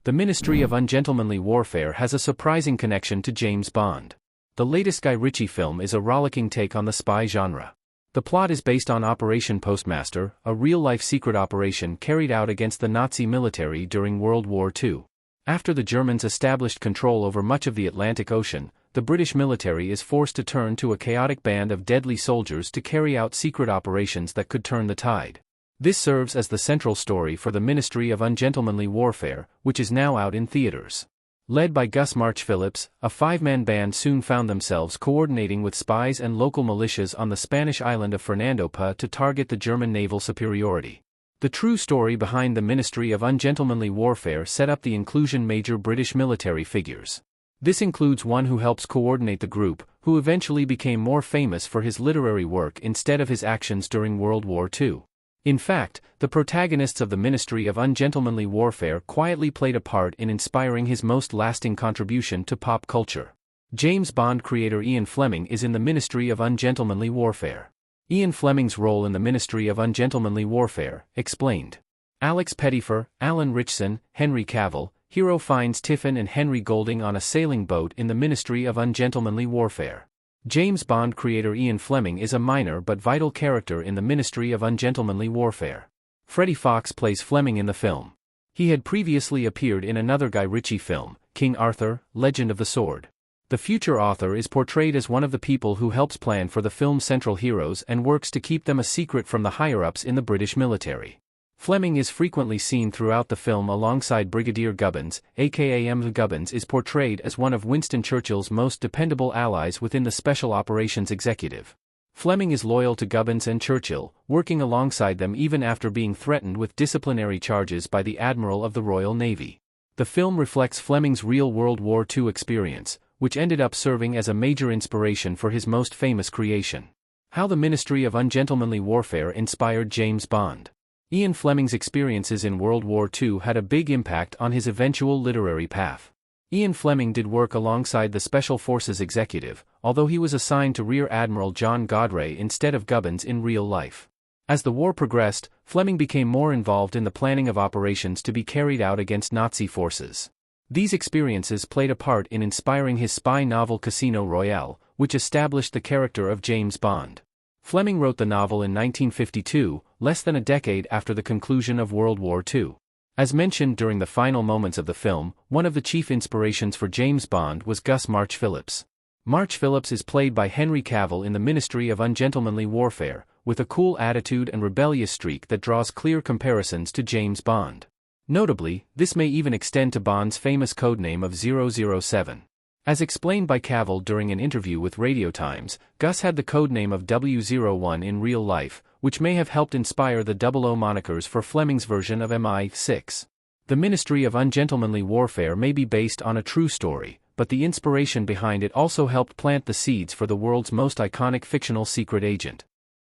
The Ministry of Ungentlemanly Warfare has a surprising connection to James Bond. The latest Guy Ritchie film is a rollicking take on the spy genre. The plot is based on Operation Postmaster, a real-life secret operation carried out against the Nazi military during World War II. After the Germans established control over much of the Atlantic Ocean, the British military is forced to turn to a chaotic band of deadly soldiers to carry out secret operations that could turn the tide. This serves as the central story for the Ministry of Ungentlemanly Warfare, which is now out in theaters. Led by Gus March Phillips, a five-man band soon found themselves coordinating with spies and local militias on the Spanish island of Fernando Po to target the German naval superiority. The true story behind the Ministry of Ungentlemanly Warfare set up the inclusion major British military figures. This includes one who helps coordinate the group, who eventually became more famous for his literary work instead of his actions during World War II. In fact, the protagonists of the Ministry of Ungentlemanly Warfare quietly played a part in inspiring his most lasting contribution to pop culture. James Bond creator Ian Fleming is in the Ministry of Ungentlemanly Warfare. Ian Fleming's role in the Ministry of Ungentlemanly Warfare, explained. Alex Pettyfer, Alan Ritchson, Henry Cavill, Hero finds Tiffin and Henry Golding on a sailing boat in the Ministry of Ungentlemanly Warfare. James Bond creator Ian Fleming is a minor but vital character in the Ministry of Ungentlemanly Warfare. Freddie Fox plays Fleming in the film. He had previously appeared in another Guy Ritchie film, King Arthur, Legend of the Sword. The future author is portrayed as one of the people who helps plan for the film's central heroes and works to keep them a secret from the higher-ups in the British military. Fleming is frequently seen throughout the film alongside Brigadier Gubbins, aka M. Gubbins is portrayed as one of Winston Churchill's most dependable allies within the Special Operations Executive. Fleming is loyal to Gubbins and Churchill, working alongside them even after being threatened with disciplinary charges by the Admiral of the Royal Navy. The film reflects Fleming's real World War II experience, which ended up serving as a major inspiration for his most famous creation. How the Ministry of Ungentlemanly Warfare inspired James Bond. Ian Fleming's experiences in World War II had a big impact on his eventual literary path. Ian Fleming did work alongside the Special Forces executive, although he was assigned to Rear Admiral John Godray instead of Gubbins in real life. As the war progressed, Fleming became more involved in the planning of operations to be carried out against Nazi forces. These experiences played a part in inspiring his spy novel Casino Royale, which established the character of James Bond. Fleming wrote the novel in 1952, less than a decade after the conclusion of World War II. As mentioned during the final moments of the film, one of the chief inspirations for James Bond was Gus March Phillips. March Phillips is played by Henry Cavill in the Ministry of Ungentlemanly Warfare, with a cool attitude and rebellious streak that draws clear comparisons to James Bond. Notably, this may even extend to Bond's famous codename of 007. As explained by Cavill during an interview with Radio Times, Gus had the codename of W01 in real life, which may have helped inspire the 00 monikers for Fleming's version of MI6. The Ministry of Ungentlemanly Warfare may be based on a true story, but the inspiration behind it also helped plant the seeds for the world's most iconic fictional secret agent.